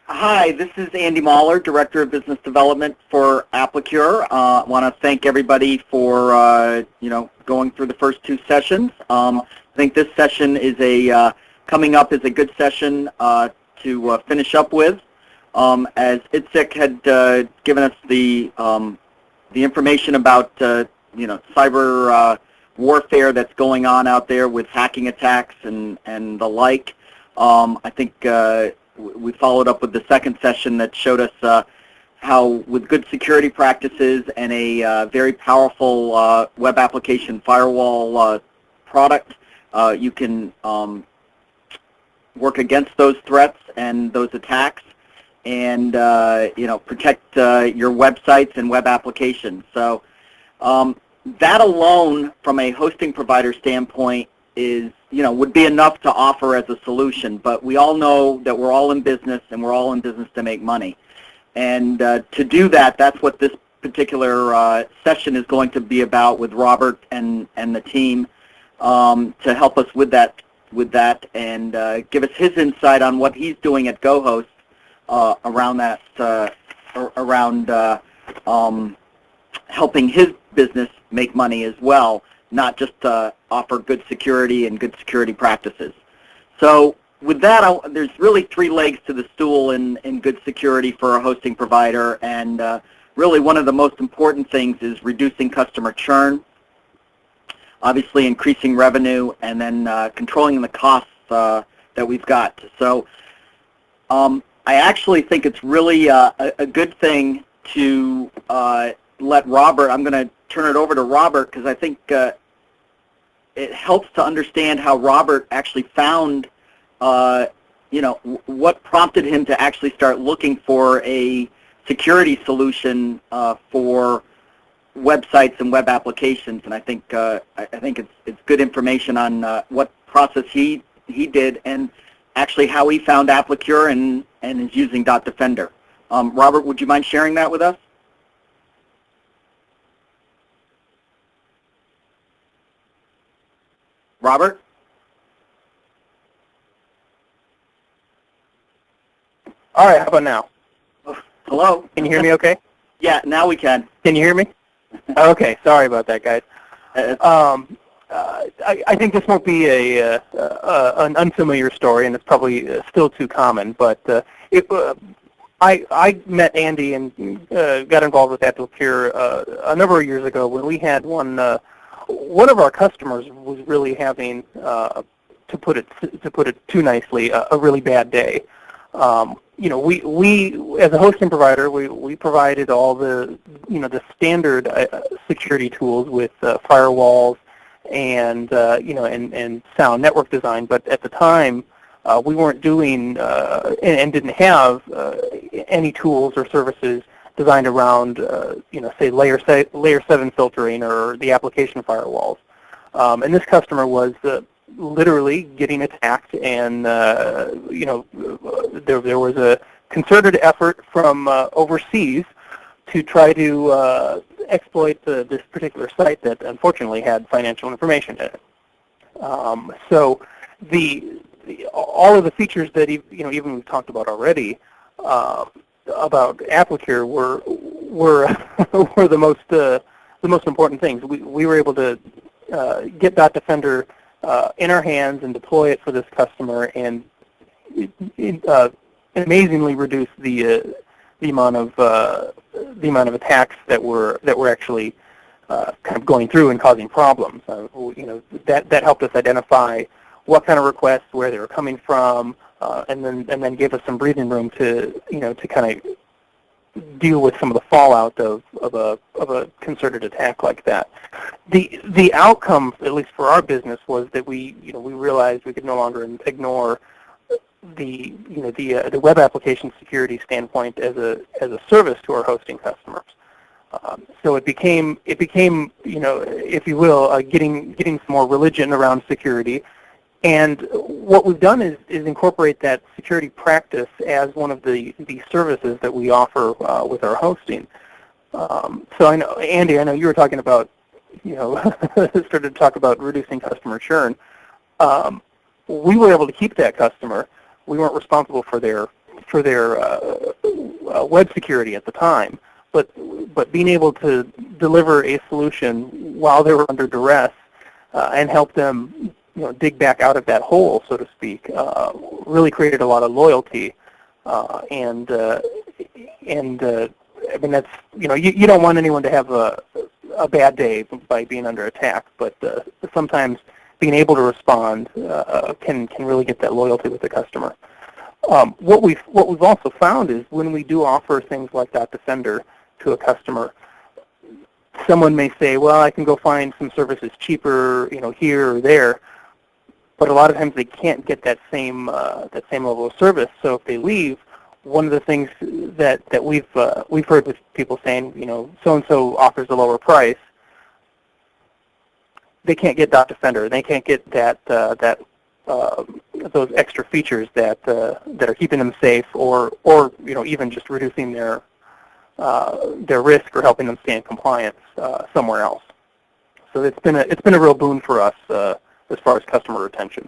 Hi, this is Andy Mahler, Director of Business Development for Applicure. I want to thank everybody for going through the first two sessions. I think this session is coming up is a good session to finish up with. As Itzik had given us the information about cyber warfare that's going on out there with hacking attacks and the like. I think we followed up with the second session that showed us how, with good security practices and a very powerful web application firewall product, you can work against those threats and those attacks, and protect your websites and web applications. So that alone, from a hosting provider standpoint, would be enough to offer as a solution. But we all know that we're all in business, and we're all in business to make money. And to do that, that's what this particular session is going to be about with Robert and the team, to help us with that and give us his insight on what he's doing at GoHost around that, helping his business make money as well, not just offer good security and good security practices. So with that, there's really three legs to the stool in good security for a hosting provider, and really one of the most important things is reducing customer churn, obviously increasing revenue, and then controlling the costs that we've got. So I actually think it's really a good thing to let Robert, I'm going to turn it over to Robert, because I think it helps to understand how Robert actually found, what prompted him to actually start looking for a security solution for websites and web applications. And I think it's good information on what process he did, and actually how he found Applicure and is using dotDefender. Robert, would you mind sharing that with us? Robert? All right, how about now? Hello? Can you hear me okay? Yeah, now we can. Can you hear me? Okay, sorry about that, guys. I think this won't be an unfamiliar story, and it's probably still too common, but I met Andy and got involved with Applicure a number of years ago when we had one of our customers was really having, to put it too nicely, a really bad day. We as a hosting provider, we provided all the the standard security tools with firewalls and and sound network design. But at the time, we weren't doing and didn't have any tools or services designed around, say layer 7 filtering or the application firewalls. And this customer was literally getting attacked, and there was a concerted effort from overseas to try to exploit this particular site that unfortunately had financial information in it. So all of the features that even we've talked about already about Applicure were were the most important things. We were able to get dotDefender in our hands and deploy it for this customer, and amazingly reduce the amount of attacks that were actually kind of going through and causing problems. That helped us identify what kind of requests, where they were coming from, and then gave us some breathing room to to kind of deal with some of the fallout of a concerted attack like that. The outcome, at least for our business, was that we realized we could no longer ignore the web application security standpoint as a service to our hosting customers. So it became if you will, getting some more religion around security. And what we've done is incorporate that security practice as one of the services that we offer with our hosting. So I know, Andy, I know you were talking about, started to talk about reducing customer churn. We were able to keep that customer. We weren't responsible for their web security at the time, but being able to deliver a solution while they were under duress and help them dig back out of that hole, so to speak, really created a lot of loyalty. I mean, that's, you don't want anyone to have a bad day by being under attack, but sometimes being able to respond can really get that loyalty with the customer. What we've also found is when we do offer things like dotDefender to a customer, someone may say, well, I can go find some services cheaper, here or there, but a lot of times they can't get that same level of service. So if they leave, one of the things that we've heard with people saying, so and so offers a lower price, they can't get dotDefender. They can't get those extra features that are keeping them safe, or even just reducing their risk or helping them stay in compliance somewhere else. So it's been a real boon for us as far as customer retention.